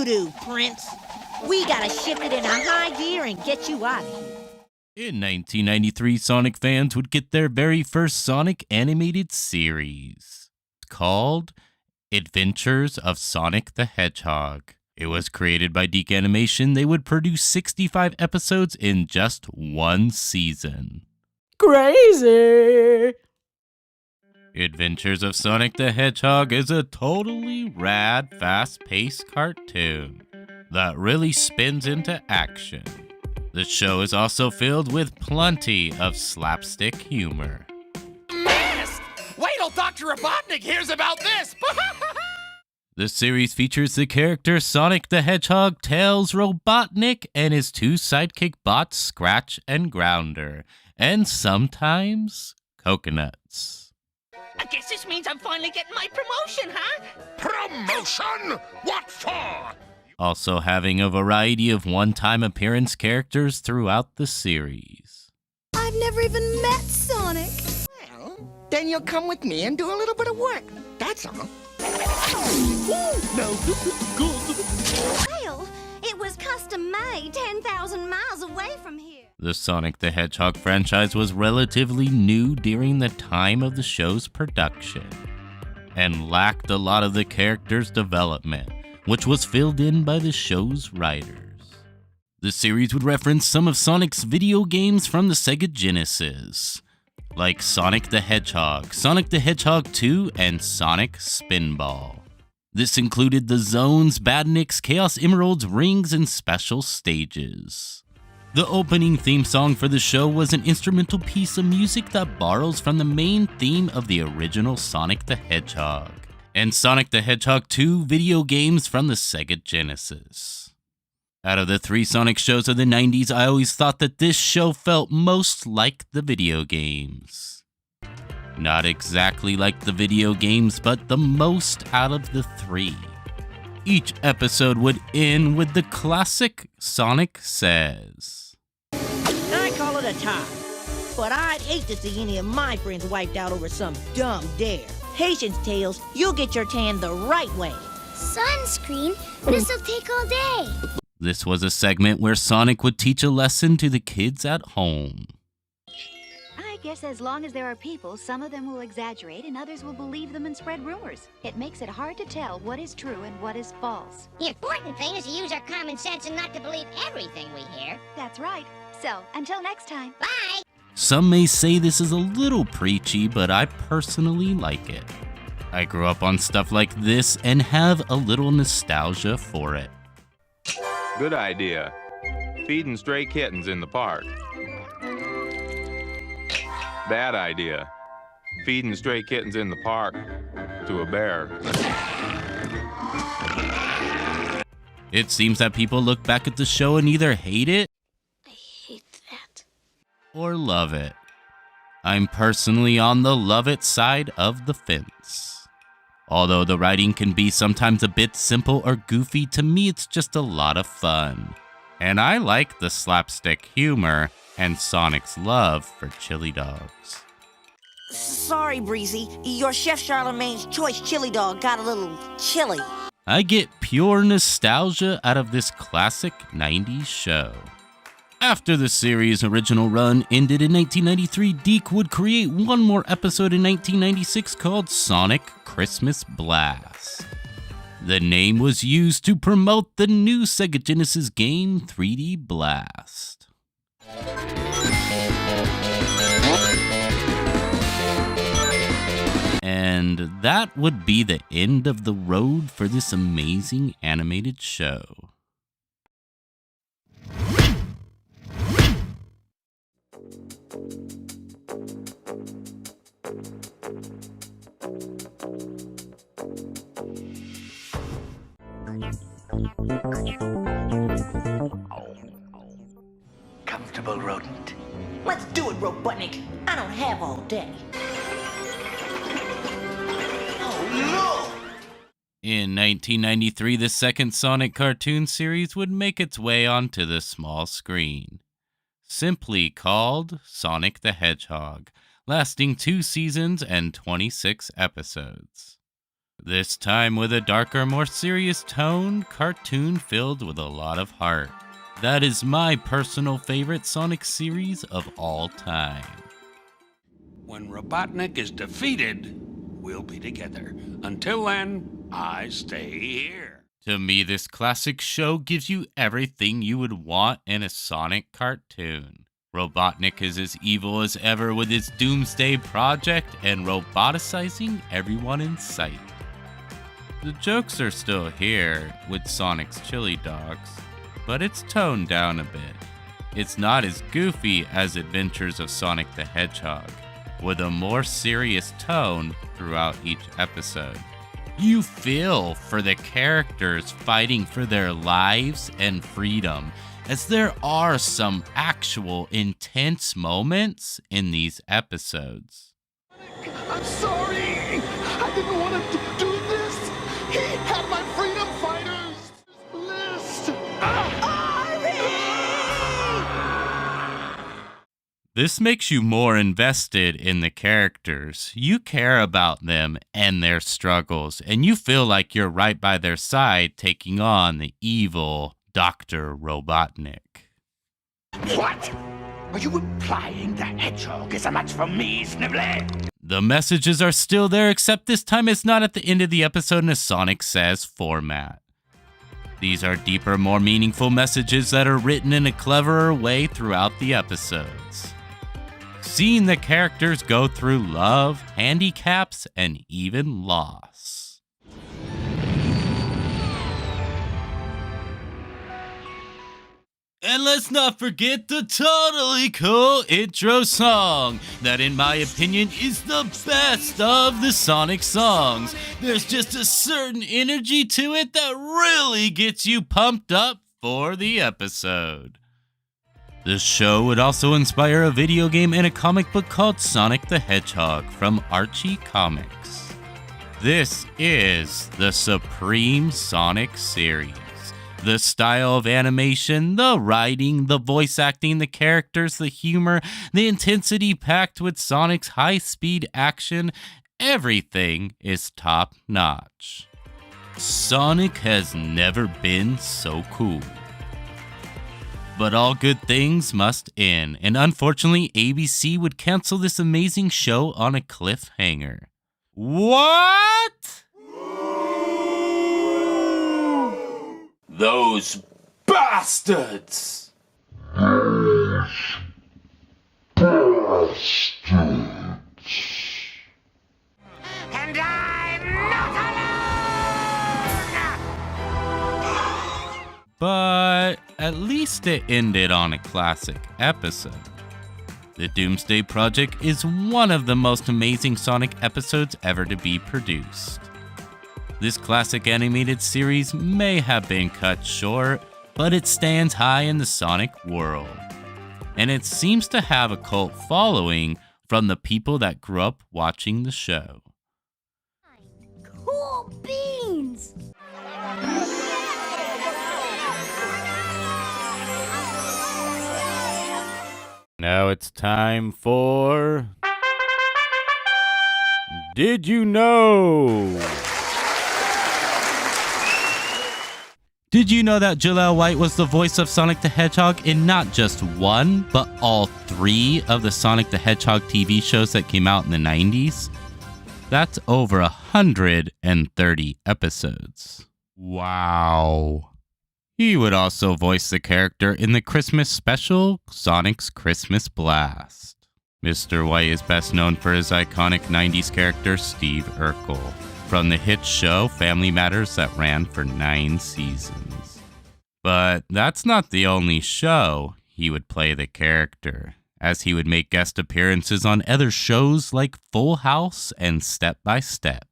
doo-doo, Prince. We gotta shift it into high gear and get you out of here. In 1993, Sonic fans would get their very first Sonic animated series, called Adventures of Sonic the Hedgehog. It was created by Deke Animation. They would produce 65 episodes in just one season. Crazy! Adventures of Sonic the Hedgehog is a totally rad, fast-paced cartoon that really spins into action. The show is also filled with plenty of slapstick humor. Missed! Wait till Dr. Robotnik hears about this! The series features the character Sonic the Hedgehog, Tails, Robotnik, and his two sidekick bots, Scratch and Grounder, and sometimes Coconuts. I guess this means I'm finally getting my promotion, huh? Promotion? What for? Also having a variety of one-time appearance characters throughout the series. I've never even met Sonic. Well, then you'll come with me and do a little bit of work. That's all. Well, it was custom made 10,000 miles away from here. The Sonic the Hedgehog franchise was relatively new during the time of the show's production, and lacked a lot of the characters' development, which was filled in by the show's writers. The series would reference some of Sonic's video games from the Sega Genesis, like Sonic the Hedgehog, Sonic the Hedgehog 2, and Sonic Spinball. This included the zones, badniks, Chaos Emeralds, rings, and special stages. The opening theme song for the show was an instrumental piece of music that borrows from the main theme of the original Sonic the Hedgehog, and Sonic the Hedgehog 2 video games from the Sega Genesis. Out of the three Sonic shows of the 90s, I always thought that this show felt most like the video games. Not exactly like the video games, but the most out of the three. Each episode would end with the classic Sonic Says. I call it a tie. But I'd hate to see any of my friends wiped out over some dumb dare. Patience, Tails. You'll get your tan the right way. Sunscreen? This'll take all day. This was a segment where Sonic would teach a lesson to the kids at home. I guess as long as there are people, some of them will exaggerate and others will believe them and spread rumors. It makes it hard to tell what is true and what is false. The important thing is to use our common sense and not to believe everything we hear. That's right. So, until next time. Bye! Some may say this is a little preachy, but I personally like it. I grew up on stuff like this and have a little nostalgia for it. Good idea. Feeding stray kittens in the park. Bad idea. Feeding stray kittens in the park to a bear. It seems that people look back at the show and either hate it, I hate that. or love it. I'm personally on the love it side of the fence. Although the writing can be sometimes a bit simple or goofy, to me it's just a lot of fun. And I like the slapstick humor and Sonic's love for chili dogs. Sorry, Breezy. Your Chef Charlemagne's Choice chili dog got a little chilly. I get pure nostalgia out of this classic 90s show. After the series' original run ended in 1993, Deke would create one more episode in 1996 called Sonic Christmas Blast. The name was used to promote the new Sega Genesis game 3D Blast. And that would be the end of the road for this amazing animated show. Comfortable rodent. Let's do it, Robotnik. I don't have all day. Oh, no! In 1993, the second Sonic cartoon series would make its way onto the small screen, simply called Sonic the Hedgehog, lasting 2 seasons and 26 episodes. This time with a darker, more serious tone, cartoon filled with a lot of heart. That is my personal favorite Sonic series of all time. When Robotnik is defeated, we'll be together. Until then, I stay here. To me, this classic show gives you everything you would want in a Sonic cartoon. Robotnik is as evil as ever with his doomsday project and roboticizing everyone in sight. The jokes are still here with Sonic's chili dogs, but it's toned down a bit. It's not as goofy as Adventures of Sonic the Hedgehog, with a more serious tone throughout each episode. You feel for the characters fighting for their lives and freedom, as there are some actual intense moments in these episodes. I'm sorry. I didn't want to do this. He had my freedom fighters list. This makes you more invested in the characters. You care about them and their struggles, and you feel like you're right by their side taking on the evil Dr. Robotnik. What? Are you implying the Hedgehog is a match for me, Snivelly? The messages are still there, except this time it's not at the end of the episode in a Sonic Says format. These are deeper, more meaningful messages that are written in a cleverer way throughout the episodes. Seeing the characters go through love, handicaps, and even loss. And let's not forget the totally cool intro song that, in my opinion, is the best of the Sonic songs. There's just a certain energy to it that really gets you pumped up for the episode. The show would also inspire a video game and a comic book called Sonic the Hedgehog from Archie Comics. This is the Supreme Sonic series. The style of animation, the writing, the voice acting, the characters, the humor, the intensity packed with Sonic's high-speed action, everything is top-notch. Sonic has never been so cool. But all good things must end, and unfortunately ABC would cancel this amazing show on a cliffhanger. What? Those bastards! And I'm not alone! But at least it ended on a classic episode. The Doomsday Project is one of the most amazing Sonic episodes ever to be produced. This classic animated series may have been cut short, but it stands high in the Sonic world. And it seems to have a cult following from the people that grew up watching the show. Cool beans! Now it's time for... Did you know? Did you know that Jaleel White was the voice of Sonic the Hedgehog in not just one, but all 3 of the Sonic the Hedgehog TV shows that came out in the 90s? That's over 130 episodes. Wow. He would also voice the character in the Christmas special, Sonic's Christmas Blast. Mr. White is best known for his iconic 90s character, Steve Urkel, from the hit show Family Matters that ran for 9 seasons. But that's not the only show he would play the character, as he would make guest appearances on other shows like Full House and Step by Step.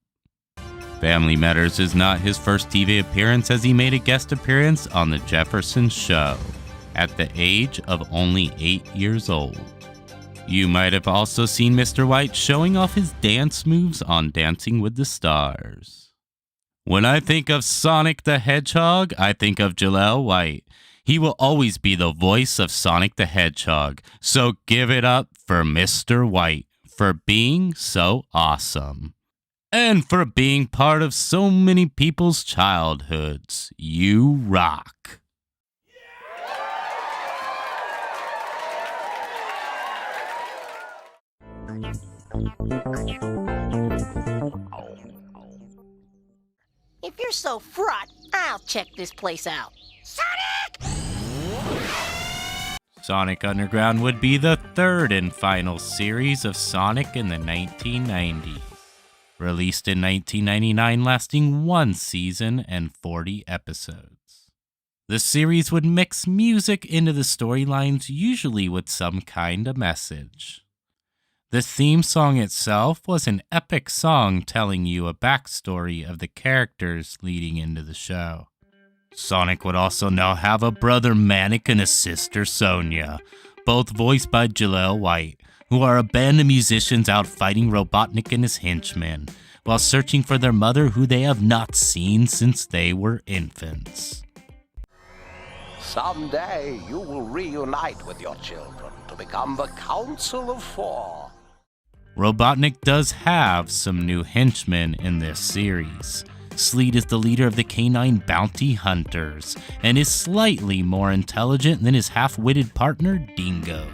Family Matters is not his first TV appearance, as he made a guest appearance on The Jefferson Show at the age of only 8 years old. You might have also seen Mr. White showing off his dance moves on Dancing with the Stars. When I think of Sonic the Hedgehog, I think of Jaleel White. He will always be the voice of Sonic the Hedgehog, so give it up for Mr. White for being so awesome. and for being part of so many people's childhoods. You rock. If you're so fraught, I'll check this place out. Sonic Underground would be the third and final series of Sonic in the 1990s. Released in 1999, lasting 1 season and 40 episodes. The series would mix music into the storylines, usually with some kind of message. The theme song itself was an epic song telling you a backstory of the characters leading into the show. Sonic would also now have a brother Manic and a sister Sonia, both voiced by Jaleel White, who are a band of musicians out fighting Robotnik and his henchmen, while searching for their mother who they have not seen since they were infants. Someday you will reunite with your children to become the Council of Four. Robotnik does have some new henchmen in this series. Sleet is the leader of the canine bounty hunters, and is slightly more intelligent than his half-witted partner, Dingo,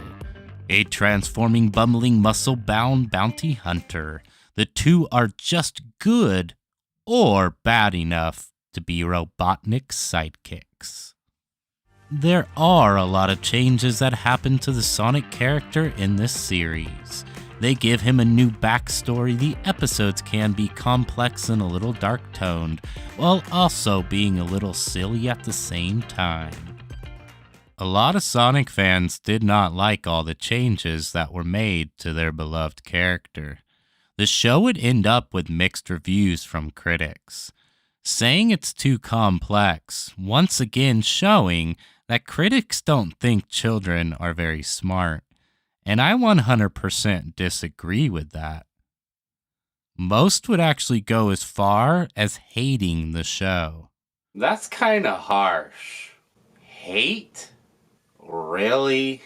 a transforming, bumbling, muscle-bound bounty hunter. The two are just good or bad enough to be Robotnik's sidekicks. There are a lot of changes that happen to the Sonic character in this series. They give him a new backstory. The episodes can be complex and a little dark-toned, while also being a little silly at the same time. A lot of Sonic fans did not like all the changes that were made to their beloved character. The show would end up with mixed reviews from critics, saying it's too complex, once again showing that critics don't think children are very smart. And I 100% disagree with that. Most would actually go as far as hating the show. That's kind of harsh. Hate? Really?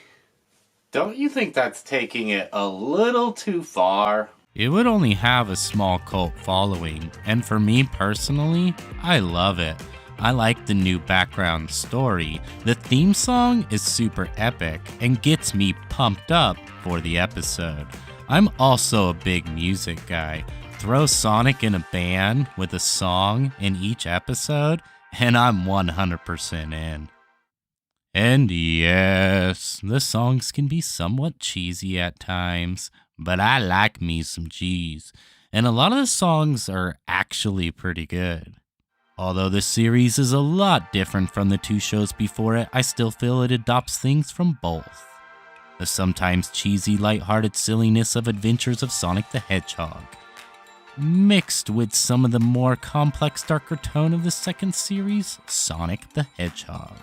Don't you think that's taking it a little too far? It would only have a small cult following, and for me personally, I love it. I like the new background story. The theme song is super epic and gets me pumped up for the episode. I'm also a big music guy. Throw Sonic in a band with a song in each episode, and I'm 100% in. And yes, the songs can be somewhat cheesy at times, but I like me some cheese. And a lot of the songs are actually pretty good. Although this series is a lot different from the 2 shows before it, I still feel it adopts things from both. The sometimes cheesy, lighthearted silliness of Adventures of Sonic the Hedgehog, mixed with some of the more complex, darker tone of the second series, Sonic the Hedgehog.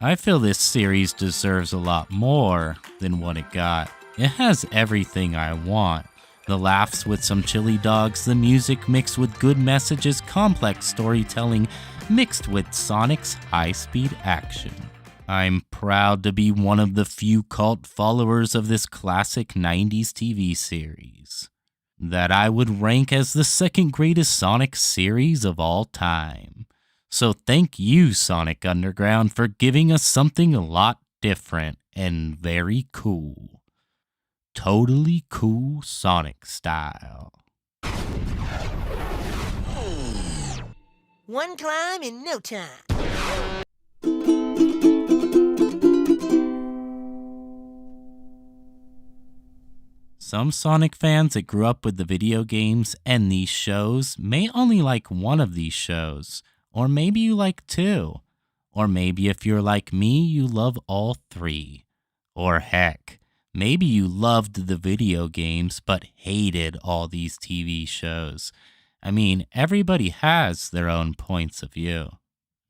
I feel this series deserves a lot more than what it got. It has everything I want. The laughs with some chili dogs, the music mixed with good messages, complex storytelling mixed with Sonic's high-speed action. I'm proud to be one of the few cult followers of this classic 90s TV series that I would rank as the second greatest Sonic series of all time. So thank you, Sonic Underground, for giving us something a lot different and very cool. Totally cool Sonic style. One climb in no time. Some Sonic fans that grew up with the video games and these shows may only like one of these shows, or maybe you like 2, or maybe if you're like me, you love all 3, or heck, maybe you loved the video games but hated all these TV shows. I mean, everybody has their own points of view.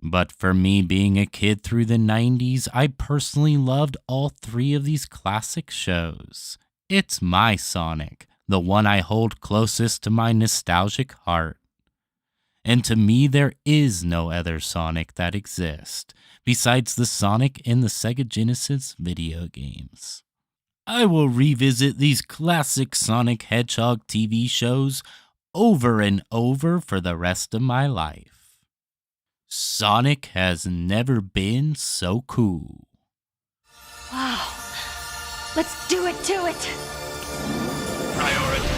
But for me, being a kid through the 90s, I personally loved all 3 of these classic shows. It's my Sonic, the one I hold closest to my nostalgic heart. And to me, there is no other Sonic that exists, besides the Sonic in the Sega Genesis video games. I will revisit these classic Sonic Hedgehog TV shows over and over for the rest of my life. Sonic has never been so cool. Wow. Let's do it to it. Priority.